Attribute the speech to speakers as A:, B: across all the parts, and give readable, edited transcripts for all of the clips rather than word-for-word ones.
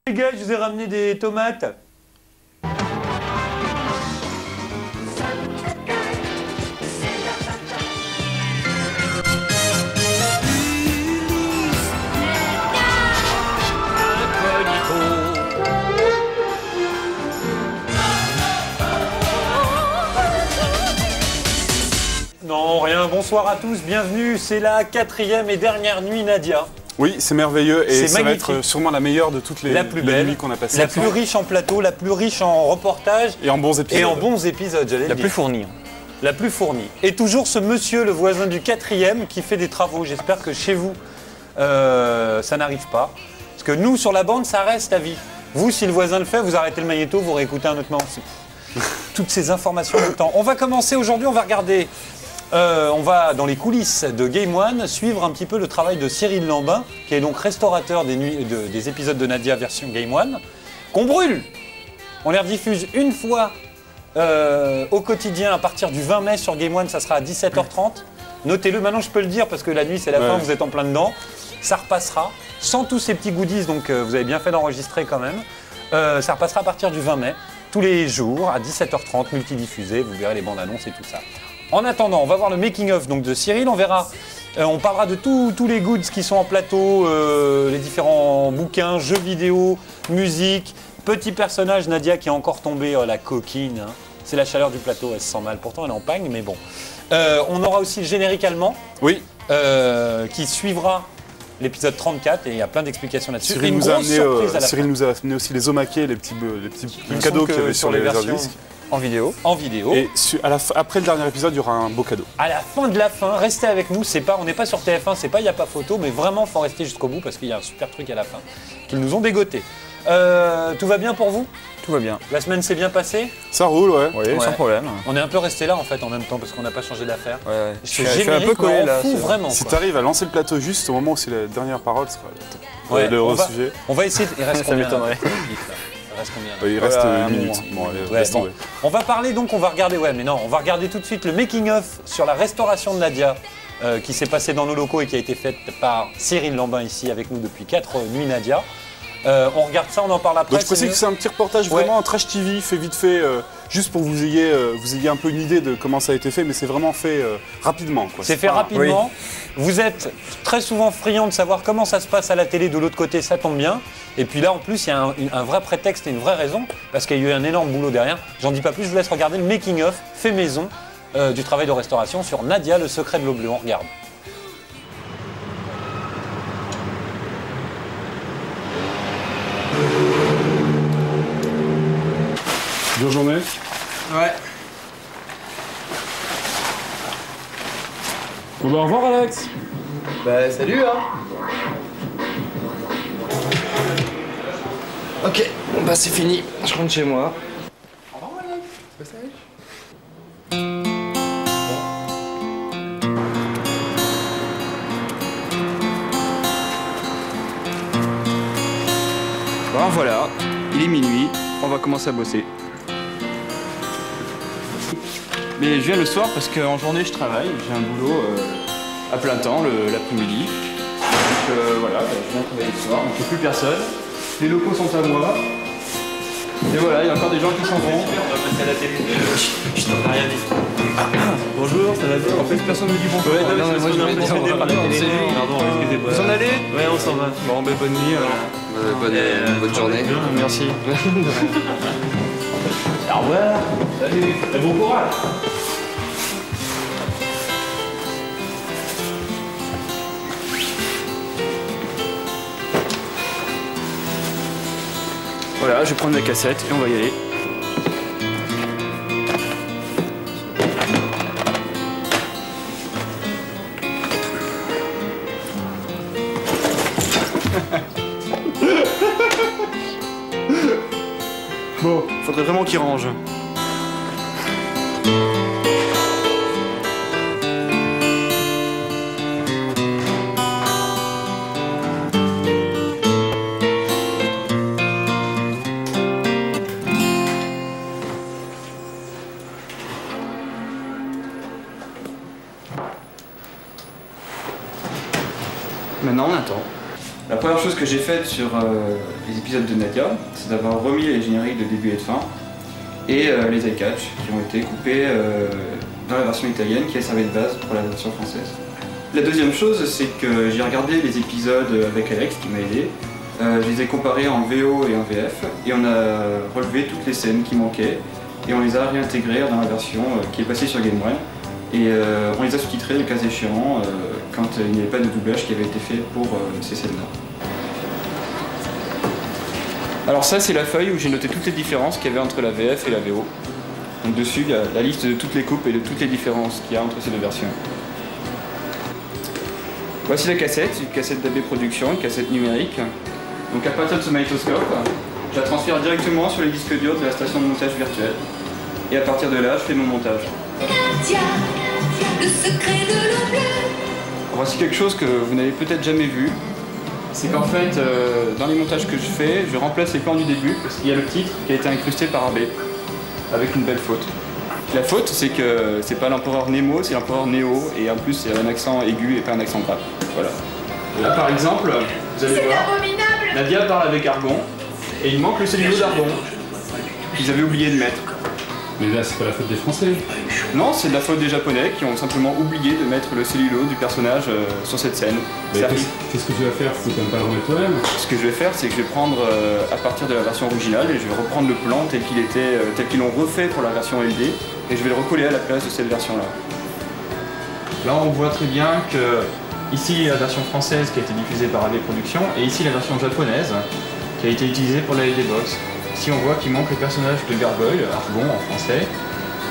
A: Les gars, je vous ai ramené des tomates. Non, rien. Bonsoir à tous, bienvenue. C'est la 4e et dernière nuit, Nadia.
B: Oui, c'est merveilleux et ça va
A: magnifique.
B: être sûrement la meilleure de toutes les nuits qu'on a passées.
A: La plus riche en plateau, la plus riche en reportages.
B: Et en bons épisodes.
A: Et en bons épisodes, j'allais dire.
C: La plus fournie.
A: La plus fournie. Et toujours ce monsieur, le voisin du 4e, qui fait des travaux. J'espère que chez vous, ça n'arrive pas. Parce que nous, sur la bande, ça reste à vie. Vous, si le voisin le fait, vous arrêtez le magnéto, vous réécoutez un autre moment. Toutes ces informations en même temps. On va commencer aujourd'hui, on va regarder... on va dans les coulisses de Game One suivre un petit peu le travail de Cyril Lambin, qui est donc restaurateur des épisodes de Nadia version Game One, qu'on brûle. On les rediffuse une fois au quotidien à partir du 20 mai sur Game One, ça sera à 17h30. Notez-le, maintenant je peux le dire parce que la nuit c'est la fin, vous êtes en plein dedans. Ça repassera, sans tous ces petits goodies, donc vous avez bien fait d'enregistrer quand même. Ça repassera à partir du 20 mai, tous les jours à 17h30, multidiffusé, vous verrez les bandes annonces et tout ça. En attendant, on va voir le making-of de Cyril, on verra, on parlera de tous les goods qui sont en plateau, les différents bouquins, jeux vidéo, musique, petits personnages, Nadia qui est encore tombée, la coquine, hein. C'est la chaleur du plateau, elle se sent mal, pourtant elle est en pagne, mais bon. On aura aussi le générique allemand,
B: oui.
A: qui suivra l'épisode 34 et il y a plein d'explications là-dessus.
B: Cyril nous a amené aussi les omakés, les petits cadeaux qu'il y avait sur les versions disques.
C: En vidéo.
A: En vidéo.
B: Et après le dernier épisode, il y aura un beau cadeau.
A: À la fin de la fin, restez avec nous. On n'est pas sur TF1, c'est pas il n'y a pas photo, mais vraiment, il faut rester jusqu'au bout parce qu'il y a un super truc à la fin qu'ils nous ont dégoté. Tout va bien pour vous?
C: Tout va bien.
A: La semaine s'est bien passée?
B: Ça roule, ouais.
C: Oui, sans problème.
A: On est un peu resté là en fait en même temps parce qu'on n'a pas changé d'affaire.
C: Ouais.
A: Je suis un peu collé là. Vraiment.
B: Si tu arrives à lancer le plateau juste au moment où c'est la dernière parole, ce sera le heureux sujet.
A: On va essayer. Il reste combien?
C: Ça m'étonnerait.
B: Il reste une minute. Bon, allez, laisse tomber.
A: On va parler donc, on va regarder tout de suite le making-of sur la restauration de Nadia qui s'est passée dans nos locaux et qui a été faite par Cyril Lambin ici avec nous depuis 4 nuits Nadia. On regarde ça, on en parle après.
B: Donc je précise que c'est un petit reportage vraiment en trash TV, fait vite fait, juste pour que vous ayez un peu une idée de comment ça a été fait, mais c'est vraiment fait rapidement.
A: C'est fait rapidement. Oui. Vous êtes très souvent friand de savoir comment ça se passe à la télé de l'autre côté, ça tombe bien. Et puis là, en plus, il y a un vrai prétexte et une vraie raison, parce qu'il y a eu un énorme boulot derrière. J'en dis pas plus, je vous laisse regarder le making-of fait maison du travail de restauration sur Nadia, le secret de l'eau bleue. On regarde.
B: Bonne journée.
C: Ouais.
B: Bon, au revoir Alex.
D: Bah salut hein. Ok, bah c'est fini, je rentre chez moi. Au revoir Alex. Bah salut.
C: Bon voilà, il est minuit, on va commencer à bosser. Mais je viens le soir parce qu'en journée je travaille, j'ai un boulot à plein temps l'après-midi. Donc voilà, je viens travailler le soir, donc il n'y a plus personne. Les locaux sont à moi. Et voilà, il y a encore des gens qui s'en vont.
A: On va passer à la télé. Je t'en ai rien dit.
C: Bonjour, ça va bien? En fait personne ne me dit bonjour.
A: Ouais, non, moi je viens de par la télé. Pardon, excusez-moi.
C: Vous en allez?
A: Ouais, on s'en va.
C: Bon, ben bonne nuit alors.
D: Bonne journée.
C: Merci.
A: Au revoir. Salut. Et bon courage.
C: Voilà, je vais prendre la cassette et on va y aller. Bon, faudrait vraiment qu'il range. Maintenant, on attend. La première chose que j'ai faite sur les épisodes de Nadia, c'est d'avoir remis les génériques de début et de fin et les eye-catch qui ont été coupés dans la version italienne qui a servi de base pour la version française. La deuxième chose, c'est que j'ai regardé les épisodes avec Alex qui m'a aidé. Je les ai comparés en VO et en VF et on a relevé toutes les scènes qui manquaient et on les a réintégrées dans la version qui est passée sur Game One. Et on les a sous-titrés le cas échéant quand il n'y avait pas de doublage qui avait été fait pour ces scènes-là. Alors ça c'est la feuille où j'ai noté toutes les différences qu'il y avait entre la VF et la VO. Donc dessus il y a la liste de toutes les coupes et de toutes les différences qu'il y a entre ces deux versions. Voici la cassette, une cassette d'AB Productions, une cassette numérique. Donc à partir de ce magnétoscope, je la transfère directement sur les disques durs de la station de montage virtuelle. Et à partir de là, je fais mon montage.
E: Le secret de l'eau bleue.
C: Voici quelque chose que vous n'avez peut-être jamais vu. C'est qu'en fait, dans les montages que je fais, je remplace les plans du début parce qu'il y a le titre qui a été incrusté par AB avec une belle faute. La faute, c'est que c'est pas l'empereur Nemo, c'est l'empereur Néo et en plus c'est un accent aigu et pas un accent grave. Voilà. Là par exemple, vous allez voir, Nadia parle avec Argon et il manque le cellulo d'Argon qu'ils avaient oublié de mettre.
F: Mais là, c'est pas la faute des Français.
C: Non, c'est de la faute des Japonais qui ont simplement oublié de mettre le cellulo du personnage sur cette scène.
F: Mais qu'est-ce que tu vas faire? Faut quand même pas le remettre toi-même.
C: Ce que je vais faire, c'est que je vais prendre à partir de la version originale et je vais reprendre le plan tel qu'il était, tel qu'ils l'ont refait pour la version LD et je vais le recoller à la place de cette version-là. Là, on voit très bien que ici la version française qui a été diffusée par AB Productions et ici la version japonaise qui a été utilisée pour la LD Box. Ici, on voit qu'il manque le personnage de Gargoyle, Argon en français,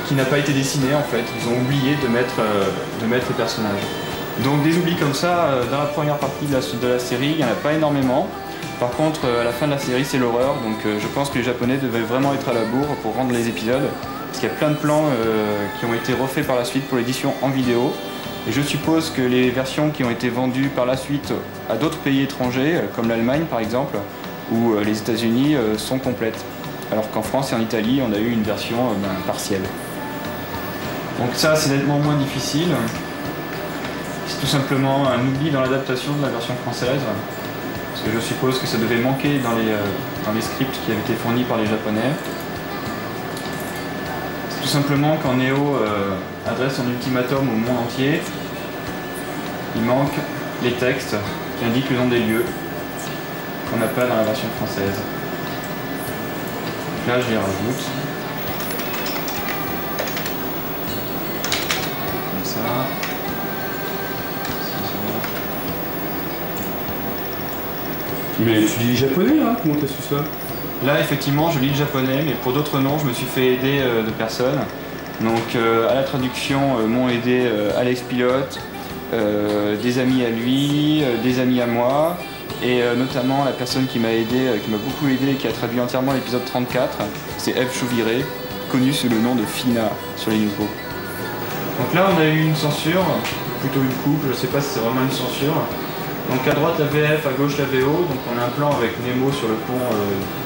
C: qui n'a pas été dessiné en fait. Ils ont oublié de mettre le personnage. Donc des oublis comme ça, dans la première partie de la série, il n'y en a pas énormément. Par contre, à la fin de la série, c'est l'horreur. Donc je pense que les Japonais devaient vraiment être à la bourre pour rendre les épisodes. Parce qu'il y a plein de plans qui ont été refaits par la suite pour l'édition en vidéo. Et je suppose que les versions qui ont été vendues par la suite à d'autres pays étrangers, comme l'Allemagne par exemple, ou les États-Unis, sont complètes. Alors qu'en France et en Italie, on a eu une version partielle. Donc ça, c'est nettement moins difficile. C'est tout simplement un oubli dans l'adaptation de la version française. Parce que je suppose que ça devait manquer dans les scripts qui avaient été fournis par les Japonais. C'est tout simplement quand Neo adresse son ultimatum au monde entier, il manque les textes qui indiquent le nom des lieux qu'on n'a pas dans la version française. Donc là, je les rajoute. Comme ça.
F: Mais tu lis japonais là? Comment t'as su ça?
C: Là, effectivement, je lis le japonais, mais pour d'autres noms, je me suis fait aider de personnes. Donc, à la traduction, m'ont aidé Alex Pilote, des amis à lui, des amis à moi, et notamment la personne qui m'a aidé, qui m'a beaucoup aidé et qui a traduit entièrement l'épisode 34, c'est Eve Chauviré, connue sous le nom de Fina sur les Newsbooks. Donc là, on a eu une censure, plutôt une coupe, je sais pas si c'est vraiment une censure. Donc à droite la VF, à gauche la VO, donc on a un plan avec Nemo sur le pont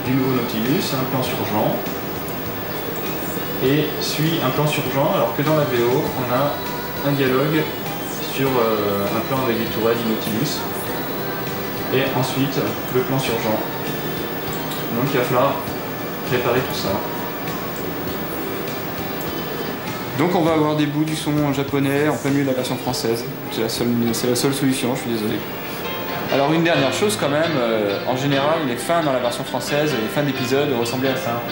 C: du nouveau Nautilus, un plan sur Jean, et suit un plan sur Jean, alors que dans la VO, on a un dialogue sur un plan avec les tourelles du Nautilus, et ensuite le plan sur Jean. Donc il va falloir préparer tout ça. Donc on va avoir des bouts du son japonais en plein milieu de la version française. C'est la seule solution, je suis désolé. Alors une dernière chose quand même, en général les fins dans la version française, les fins d'épisodes ressemblaient à ça.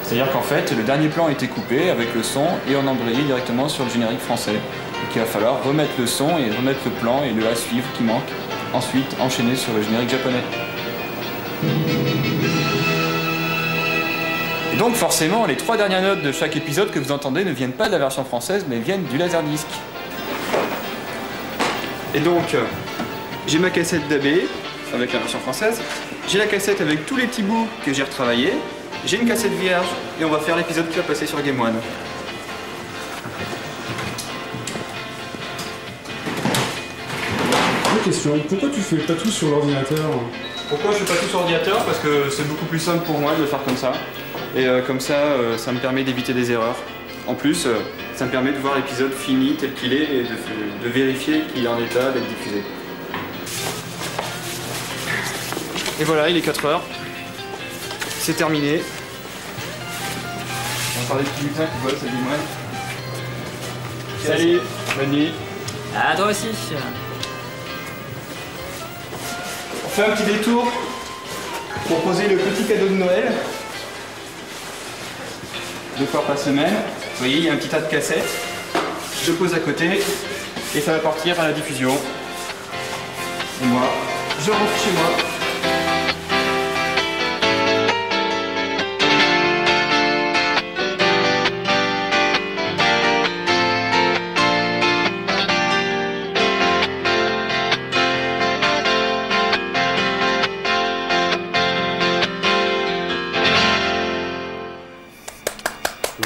C: C'est-à-dire qu'en fait le dernier plan a été coupé avec le son et on embrayait directement sur le générique français. Donc il va falloir remettre le son et remettre le plan et le à suivre qui manque, ensuite enchaîner sur le générique japonais. Et donc forcément, les 3 dernières notes de chaque épisode que vous entendez ne viennent pas de la version française, mais viennent du Laserdisc. Et donc, j'ai ma cassette d'AB avec la version française, j'ai la cassette avec tous les petits bouts que j'ai retravaillés, j'ai une cassette vierge, et on va faire l'épisode qui va passer sur Game One.
F: Une question, pourquoi tu fais pas tout sur l'ordinateur?
C: Pourquoi je fais pas tout sur ordinateur? Parce que c'est beaucoup plus simple pour moi de le faire comme ça. Et comme ça, ça me permet d'éviter des erreurs. En plus, ça me permet de voir l'épisode fini tel qu'il est et de vérifier qu'il est en état d'être diffusé. Et voilà, il est 4h. C'est terminé. On va parler de petits lutins qui volent, salut moi. Salut, bonne nuit.
D: Ah, toi aussi.
C: On fait un petit détour pour poser le petit cadeau de Noël. 2 fois par semaine. Vous voyez, il y a un petit tas de cassettes. Je pose à côté et ça va partir à la diffusion. Et moi, je rentre chez moi.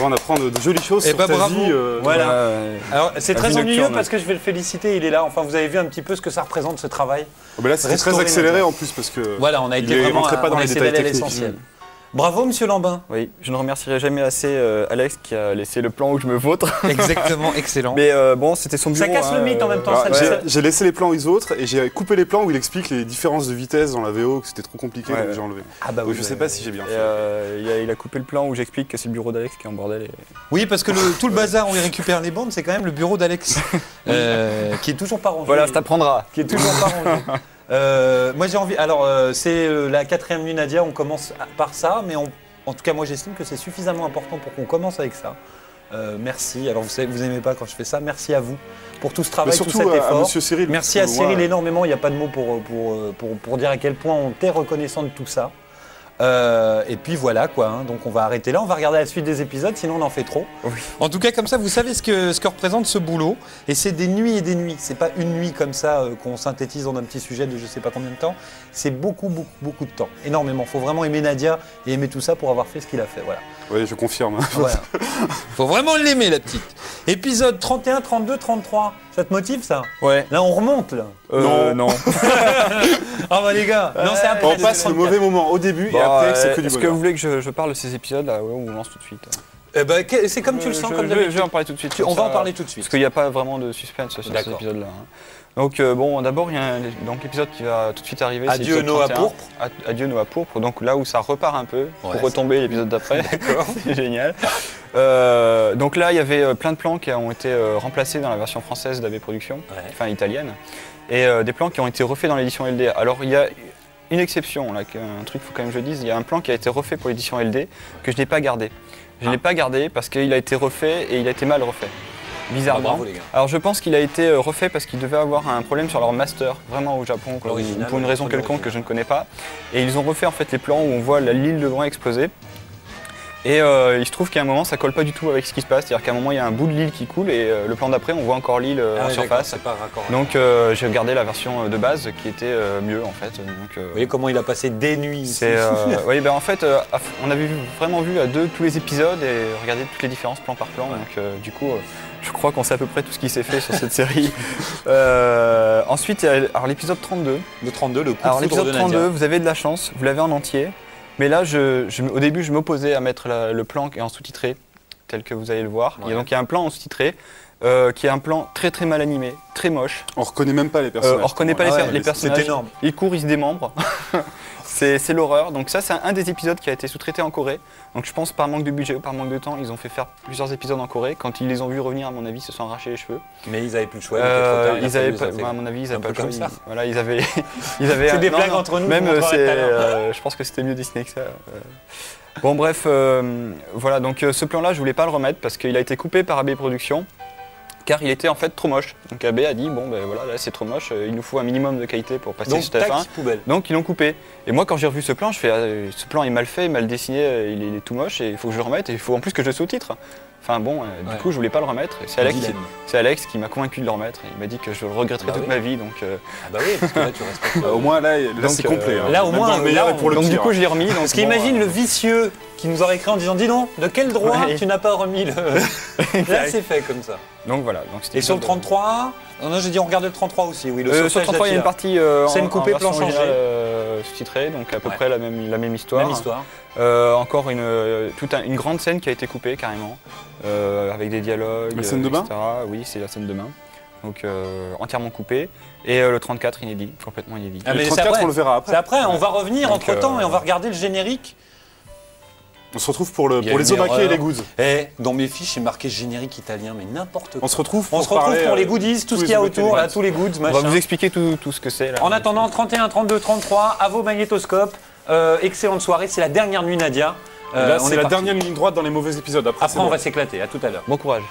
B: On apprend de jolies choses sur
A: bah,
B: ta
A: bravo.
B: vie.
A: Voilà. Alors c'est
B: la
A: très
B: vie
A: ennuyeux
B: nocturne.
A: parce que je vais le féliciter, il est là. Enfin, vous avez vu un petit peu ce que ça représente ce travail.
B: Oh, bah là, c'était très
A: Restaurer
B: accéléré
A: notre-
B: en plus parce que.
A: Voilà, on a été
B: il
A: vraiment
B: rentrait pas
A: on
B: dans
A: a
B: les
A: essayé
B: détails
A: d'aller à
B: techniques.
A: l'essentiel. Bravo, monsieur Lambin.
G: Oui, je ne remercierai jamais assez Alex qui a laissé le plan où je me vautre.
A: Exactement, excellent.
G: Mais bon, c'était son bureau.
A: Ça casse le mythe en même temps.
B: Alors,
A: ça-
B: j'ai laissé les plans aux autres et j'ai coupé les plans où il explique les différences de vitesse dans la VO, que c'était trop compliqué,
G: Ouais,
B: donc
G: ouais.
B: j'ai enlevé.
A: Ah bah
B: Donc
A: oui,
B: je sais
A: ouais.
B: pas si j'ai bien
G: Et,
B: fait.
G: il a coupé le plan où j'explique que c'est le bureau d'Alex qui est en bordel. Et...
A: Oui, parce que tout le bazar où il récupère les bandes, c'est quand même le bureau d'Alex, qui est toujours pas rangé.
G: Voilà, ça t'apprendra.
A: Qui est toujours pas rangé. Moi j'ai envie. Alors c'est la 4e nuit Nadia. On commence par ça, mais en tout cas moi j'estime que c'est suffisamment important pour qu'on commence avec ça. Merci. Alors vous savez, vous aimez pas quand je fais ça. Merci à vous pour tout ce
B: Mais
A: travail, tout
B: surtout
A: cet
B: à
A: effort.
B: Monsieur Cyril.
A: Merci
B: parce
A: à
B: que moi,
A: Cyril énormément. Il n'y a pas de mots pour dire à quel point on t'est reconnaissant de tout ça. Et puis voilà quoi, hein. Donc on va arrêter là, on va regarder la suite des épisodes, sinon on en fait trop.
G: Oui.
A: En tout cas comme ça vous savez ce que représente ce boulot. Et c'est des nuits et des nuits, c'est pas une nuit comme ça qu'on synthétise en un petit sujet de je sais pas combien de temps. C'est beaucoup de temps, énormément. Faut vraiment aimer Nadia et aimer tout ça pour avoir fait ce qu'il a fait, voilà.
B: Oui, je confirme.
A: Voilà. Faut vraiment l'aimer la petite. Épisode 31, 32, 33, ça te motive ça?
G: Ouais.
A: Là on remonte là.
G: Non.
A: Ah bah les gars, non c'est après.
B: On passe le mauvais moment au début et après c'est que du
G: Est-ce que
B: bonheur.
G: vous voulez que je parle de ces épisodes là ou on lance tout de suite?
A: Eh ben, c'est comme tu le sens, comme
G: Je
A: d'habitude.
G: vais en parler tout de suite.
A: On
G: comme
A: va
G: ça,
A: en parler tout de suite.
G: Parce qu'il n'y a pas vraiment de suspense sur ces
A: D'accord.
G: épisodes-là. hein. Donc bon, d'abord, il y a donc l'épisode qui va tout de suite arriver. c'est
A: Adieu
G: l'épisode
A: Noah
G: 31.
A: Pourpre.
G: Adieu Noah Pourpre. Donc là où ça repart un peu
A: Ouais,
G: pour retomber l'épisode d'après. C'est génial. Donc là, il y avait plein de plans qui ont été remplacés dans la version française d'AB Productions,
A: Ouais.
G: enfin italienne, et des plans qui ont été refaits dans l'édition LD. Alors il y a une exception, là, un truc, il faut quand même que je dise, il y a un plan qui a été refait pour l'édition LD que je n'ai pas gardé. Je ne l'ai pas gardé parce qu'il a été refait et il a été mal refait. Bizarrement.
A: Bravo, les gars.
G: Alors je pense qu'il a été refait parce qu'ils devaient avoir un problème sur leur master, vraiment au Japon, quoi, ou
A: L'original,
G: pour une raison
A: ouais,
G: quelconque que
A: l'original.
G: je ne connais pas. Et ils ont refait en fait les plans où on voit l'île de loin exploser. Et il se trouve qu'à un moment ça colle pas du tout avec ce qui se passe, c'est-à-dire qu'à un moment il y a un bout de l'île qui coule et le plan d'après on voit encore l'île
A: Ah
G: en
A: ouais, d'accord,
G: surface.
A: c'est pas raccord.
G: Donc j'ai gardé la version de base qui était mieux en fait. Donc,
A: Vous voyez comment il a passé des nuits ici.
G: c'est, oui, ben en fait, on avait vraiment vu à deux tous les épisodes et regardé toutes les différences plan par plan. Donc du coup, je crois qu'on sait à peu près tout ce qui s'est fait sur cette série. Ensuite, il y a alors, l'épisode 32.
A: Le 32, le coup
G: Alors
A: de foudre de
G: l'épisode 32,
A: Nadia.
G: vous avez de la chance, vous l'avez en entier. Mais là, au début, je m'opposais à mettre le plan qui est en sous-titré, tel que vous allez le voir.
A: Ouais.
G: Et donc il y a un plan en sous-titré. Qui est un plan très très mal animé, très moche.
B: On reconnaît même pas les personnages.
G: On reconnaît pas
A: Ah ouais,
G: les personnages.
A: C'est énorme.
G: Ils courent, ils se démembrent. c'est l'horreur. Donc ça, c'est un des épisodes qui a été sous-traité en Corée. Donc je pense par manque de budget ou par manque de temps, ils ont fait faire plusieurs épisodes en Corée. Quand ils les ont vus revenir, à mon avis, ils se sont arrachés les cheveux.
A: Mais ils avaient plus le choix. il était trop tard, il a
G: Ils
A: fallu
G: avaient
A: les
G: pas,
A: intégrer.
G: à mon avis, ils
A: Un
G: avaient pas
A: peu
G: le choix.
A: comme ça.
G: Voilà, ils avaient
A: C'est des blagues entre nous,
G: Même
A: je vous montrerai tout à l'heure.
G: je pense que c'était mieux dessiné que ça. Bon bref, voilà. Donc ce plan-là, je voulais pas le remettre parce qu'il a été coupé par AB Productions. Car il était en fait trop moche. Donc AB a dit bon ben voilà, là c'est trop moche, il nous faut un minimum de qualité pour passer
A: Donc,
G: sur
A: tac,
G: TF1.
A: poubelle.
G: Donc ils l'ont coupé. Et moi quand j'ai revu ce plan, je fais ce plan est mal fait, mal dessiné, il est tout moche et il faut que je le remette et il faut en plus que je le sous-titre. Enfin bon,
A: Ouais.
G: du coup je voulais pas le remettre. Et c'est Alex qui m'a convaincu de le remettre. Il m'a dit que je le regretterais
A: Bah
G: toute
A: oui.
G: ma vie. Donc,
A: Ah bah oui, parce que là tu respectes.
B: Au moins là
G: Donc,
B: c'est complet. hein.
A: là, au
B: Même
A: moins,
B: dans le meilleur
A: là,
B: et pour le
G: donc du
B: pire.
G: coup je l'ai remis. Donc,
A: Parce qu'imagine le vicieux qui nous aurait écrit en disant dis donc, de quel droit
G: Ouais.
A: tu n'as pas remis le. Là c'est fait comme ça.
G: Donc voilà. Donc,
A: Et sur le 33, non, j'ai dit on regardait le 33 aussi, oui.
G: Sur le 33, il y a une partie
A: scène coupée, plan changé.
G: Sous-titrée, donc à peu près la même histoire.
A: Même histoire.
G: Encore une grande scène qui a été coupée carrément, avec des dialogues.
B: La scène de bain ?
G: Oui, c'est la scène de bain. Donc entièrement coupée. Et le 34 inédit, complètement inédit.
B: Le 34, on le verra après.
A: C'est après, on va revenir entre temps et on va regarder le générique.
B: On se retrouve pour les omaki et les goods.
A: Dans mes fiches, c'est marqué générique italien, mais n'importe quoi.
B: On se retrouve pour
A: les goodies, tout ce qu'il y a autour, là, tous les goods, machin.
G: On va vous expliquer tout ce que c'est.
A: En attendant, 31, 32, 33, à vos magnétoscopes. Excellente soirée, c'est la dernière nuit, Nadia.
B: Là, c'est la dernière ligne droite dans les mauvais épisodes. Après
A: on va s'éclater, à tout à l'heure.
G: Bon courage.